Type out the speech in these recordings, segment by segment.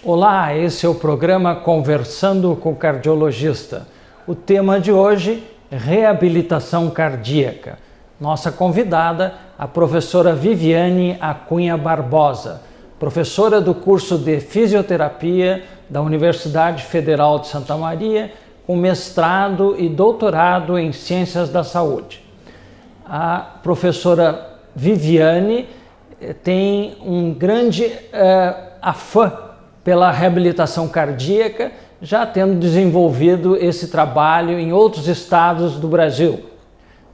Olá, esse é o programa Conversando com o Cardiologista. O tema de hoje, reabilitação cardíaca. Nossa convidada, a professora Viviane Acunha Barbosa, professora do curso de Fisioterapia da Universidade Federal de Santa Maria, com mestrado e doutorado em Ciências da Saúde. A professora Viviane tem um grande afã pela reabilitação cardíaca, já tendo desenvolvido esse trabalho em outros estados do Brasil.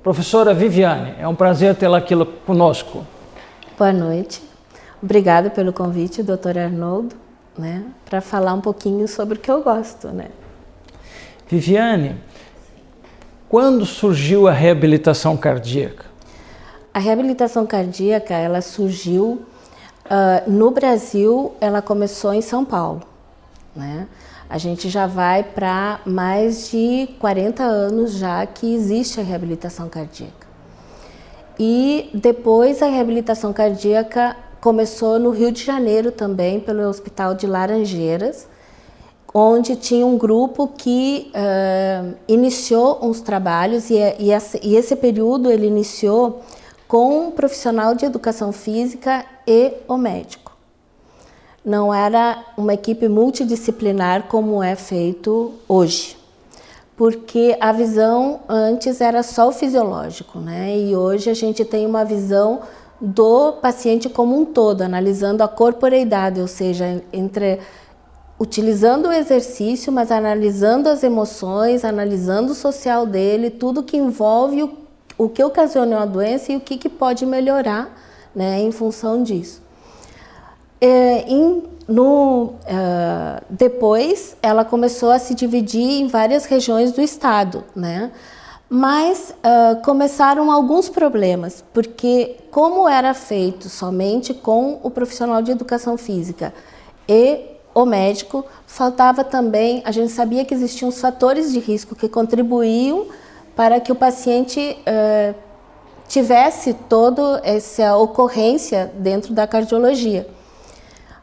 Professora Viviane, é um prazer tê-la aqui conosco. Boa noite. Obrigada pelo convite, doutor Arnoldo, para falar um pouquinho sobre o que eu gosto. Viviane, quando surgiu a reabilitação cardíaca? A reabilitação cardíaca, ela surgiu no Brasil, ela começou em São Paulo. A gente já vai para mais de 40 anos já que existe a reabilitação cardíaca. E depois a reabilitação cardíaca começou no Rio de Janeiro também, pelo Hospital de Laranjeiras, onde tinha um grupo que iniciou uns trabalhos e esse período ele iniciou com um profissional de educação física e o médico. Não era uma equipe multidisciplinar como é feito hoje, porque a visão antes era só o fisiológico, e hoje a gente tem uma visão do paciente como um todo, analisando a corporeidade, ou seja, utilizando o exercício, mas analisando as emoções, analisando o social dele, tudo que envolve o que ocasionou a doença e o que pode melhorar em função disso. Depois, ela começou a se dividir em várias regiões do estado, mas começaram alguns problemas, porque como era feito somente com o profissional de educação física e o médico, faltava também, a gente sabia que existiam os fatores de risco que contribuíam para que o paciente tivesse toda essa ocorrência dentro da cardiologia.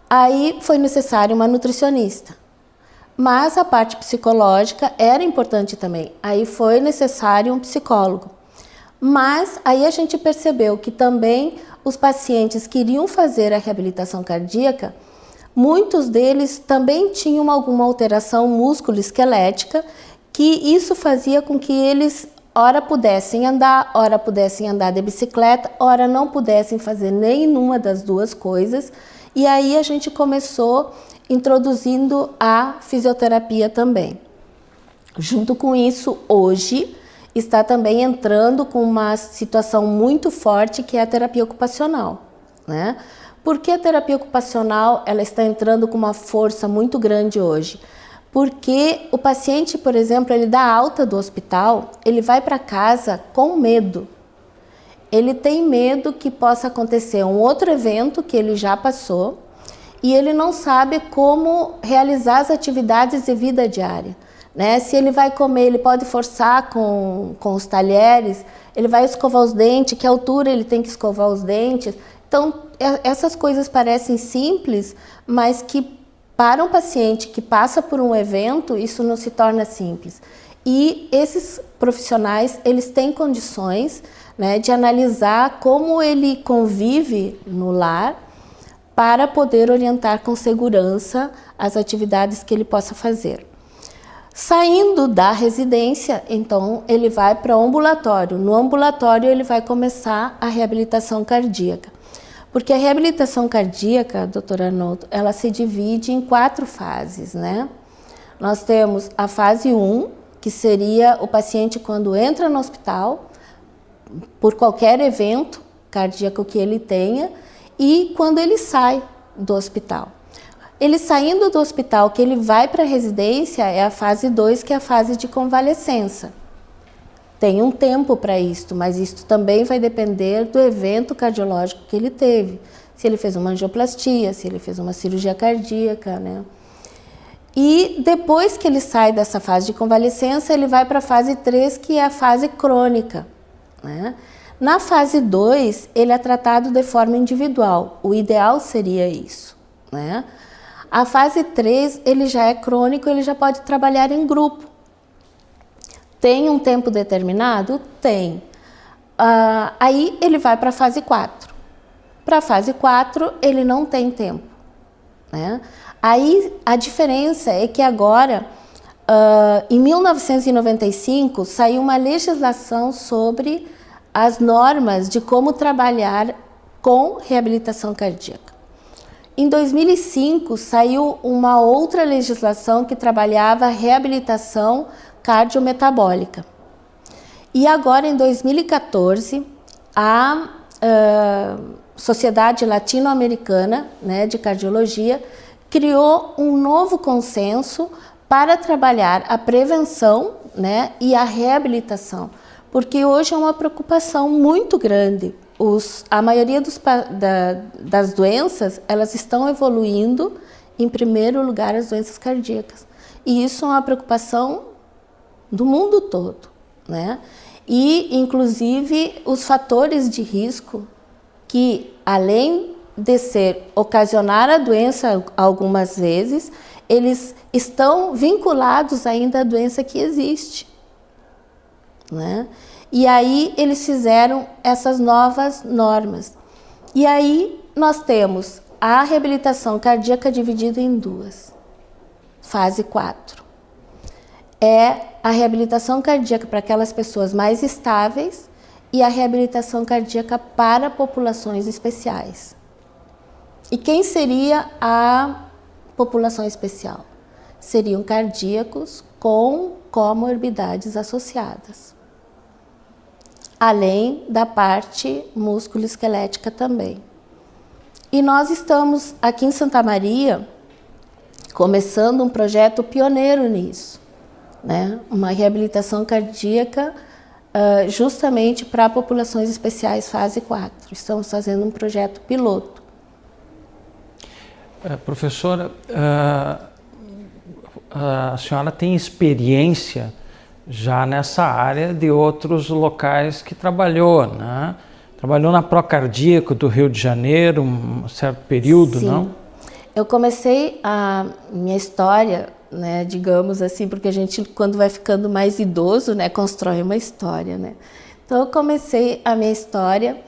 Aí foi necessário uma nutricionista, mas a parte psicológica era importante também. Aí foi necessário um psicólogo. Mas aí a gente percebeu que também os pacientes que iriam fazer a reabilitação cardíaca, muitos deles também tinham alguma alteração músculo-esquelética, que isso fazia com que eles ora pudessem andar de bicicleta, ora não pudessem fazer nenhuma das duas coisas. E aí a gente começou introduzindo a fisioterapia também. Junto com isso, hoje está também entrando com uma situação muito forte que é a terapia ocupacional. Por que a terapia ocupacional ela está entrando com uma força muito grande hoje? Porque o paciente, por exemplo, ele dá alta do hospital, ele vai para casa com medo. Ele tem medo que possa acontecer um outro evento que ele já passou e ele não sabe como realizar as atividades de vida diária. Se ele vai comer, ele pode forçar com os talheres, ele vai escovar os dentes, que altura ele tem que escovar os dentes. Então, essas coisas parecem simples, mas que para um paciente que passa por um evento, isso não se torna simples. E esses profissionais, eles têm condições de analisar como ele convive no lar para poder orientar com segurança as atividades que ele possa fazer. Saindo da residência, então, ele vai para o ambulatório. No ambulatório, ele vai começar a reabilitação cardíaca. Porque a reabilitação cardíaca, doutor Arnoldo, ela se divide em 4 fases, Nós temos a fase 1, que seria o paciente quando entra no hospital, por qualquer evento cardíaco que ele tenha, e quando ele sai do hospital. Ele saindo do hospital, que ele vai para a residência, é a fase 2, que é a fase de convalescença. Tem um tempo para isto, mas isto também vai depender do evento cardiológico que ele teve. Se ele fez uma angioplastia, se ele fez uma cirurgia cardíaca, E depois que ele sai dessa fase de convalescença, ele vai para a fase 3, que é a fase crônica, Na fase 2, ele é tratado de forma individual. O ideal seria isso, A fase 3, ele já é crônico, ele já pode trabalhar em grupo. Tem um tempo determinado? Tem. Aí ele vai para a fase 4. Para a fase 4, ele não tem tempo, né? Aí a diferença é que agora, em 1995, saiu uma legislação sobre as normas de como trabalhar com reabilitação cardíaca. Em 2005, saiu uma outra legislação que trabalhava reabilitação cardiometabólica. E agora, em 2014, a Sociedade Latino-Americana, né, de Cardiologia criou um novo consenso para trabalhar a prevenção, né, e a reabilitação, porque hoje é uma preocupação muito grande. A maioria das doenças, elas estão evoluindo, em primeiro lugar, as doenças cardíacas. E isso é uma preocupação do mundo todo, né? E, inclusive, os fatores de risco que, além de ocasionar a doença algumas vezes, eles estão vinculados ainda à doença que existe, né? E aí eles fizeram essas novas normas. E aí nós temos a reabilitação cardíaca dividida em duas. Fase 4. É a reabilitação cardíaca para aquelas pessoas mais estáveis e a reabilitação cardíaca para populações especiais. E quem seria a população especial? Seriam cardíacos com comorbidades associadas, além da parte músculo-esquelética também. E nós estamos aqui em Santa Maria começando um projeto pioneiro nisso, né? Uma reabilitação cardíaca justamente para populações especiais fase 4. Estamos fazendo um projeto piloto. Professora, a senhora tem experiência já nessa área de outros locais que trabalhou, né? Trabalhou na Procardíaco do Rio de Janeiro um certo período, Sim. Não? Eu comecei a minha história, né, digamos assim, porque a gente, quando vai ficando mais idoso, né, constrói uma história, né? Então eu comecei a minha história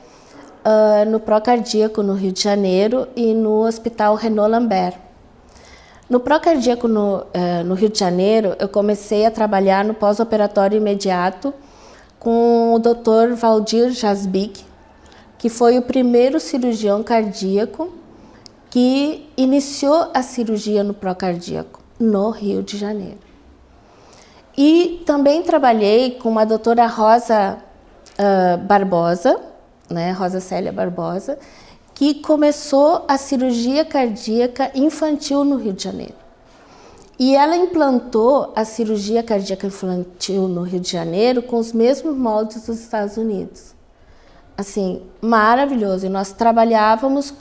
no Procardíaco no Rio de Janeiro e no Hospital Renaud Lambert. No Procardíaco no Rio de Janeiro, eu comecei a trabalhar no pós-operatório imediato com o Dr. Valdir Jasbik, que foi o primeiro cirurgião cardíaco que iniciou a cirurgia no Procardíaco no Rio de Janeiro. E também trabalhei com a doutora Rosa Barbosa, né, Rosa Célia Barbosa, que começou a cirurgia cardíaca infantil no Rio de Janeiro. E ela implantou a cirurgia cardíaca infantil no Rio de Janeiro com os mesmos moldes dos Estados Unidos. Assim, maravilhoso. E nós trabalhávamos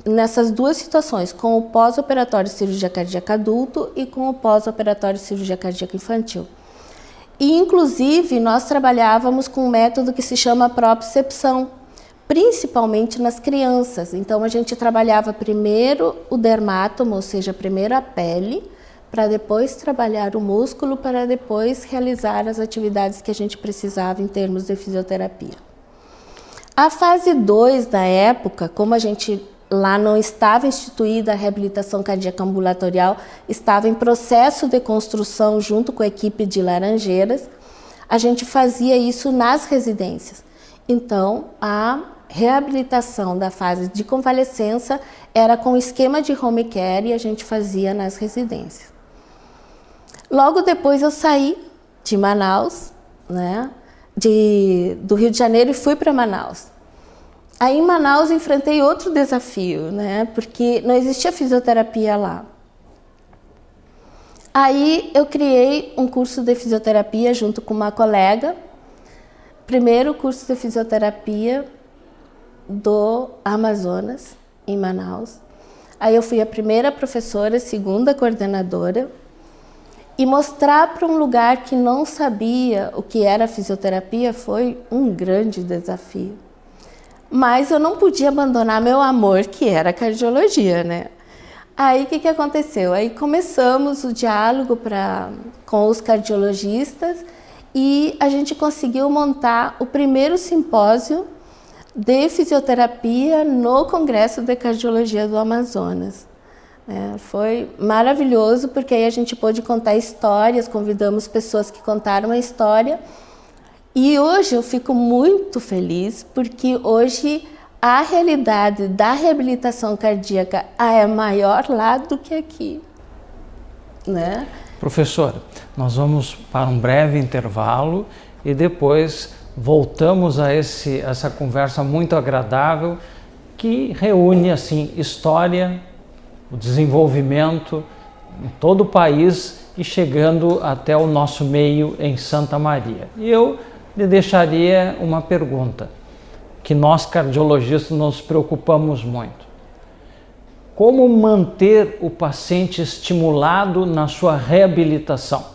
nessas duas situações, com o pós-operatório de cirurgia cardíaca adulto e com o pós-operatório de cirurgia cardíaca infantil. E, inclusive, nós trabalhávamos com um método que se chama propriocepção, principalmente nas crianças. Então, a gente trabalhava primeiro o dermátomo, ou seja, primeiro a pele, para depois trabalhar o músculo, para depois realizar as atividades que a gente precisava em termos de fisioterapia. A fase 2 da época, como a gente lá não estava instituída a reabilitação cardíaca ambulatorial, estava em processo de construção junto com a equipe de Laranjeiras, a gente fazia isso nas residências. Então, a reabilitação da fase de convalescença era com esquema de home care e a gente fazia nas residências. Logo depois eu saí de Manaus, né, do Rio de Janeiro e fui para Manaus. Aí em Manaus enfrentei outro desafio, né, porque não existia fisioterapia lá. Aí eu criei um curso de fisioterapia junto com uma colega, primeiro curso de fisioterapia do Amazonas, em Manaus. Aí eu fui a primeira professora, segunda coordenadora, e mostrar para um lugar que não sabia o que era fisioterapia foi um grande desafio. Mas eu não podia abandonar meu amor, que era a cardiologia, né? Aí o que aconteceu? Aí começamos o diálogo com os cardiologistas e a gente conseguiu montar o primeiro simpósio de fisioterapia no Congresso de Cardiologia do Amazonas. Foi maravilhoso, porque aí a gente pôde contar histórias, convidamos pessoas que contaram a história. E hoje eu fico muito feliz, porque hoje a realidade da reabilitação cardíaca é maior lá do que aqui, né? Professora, nós vamos para um breve intervalo e depois voltamos a essa conversa muito agradável que reúne assim história, o desenvolvimento em todo o país e chegando até o nosso meio em Santa Maria. E eu lhe deixaria uma pergunta que nós cardiologistas nos preocupamos muito. Como manter o paciente estimulado na sua reabilitação?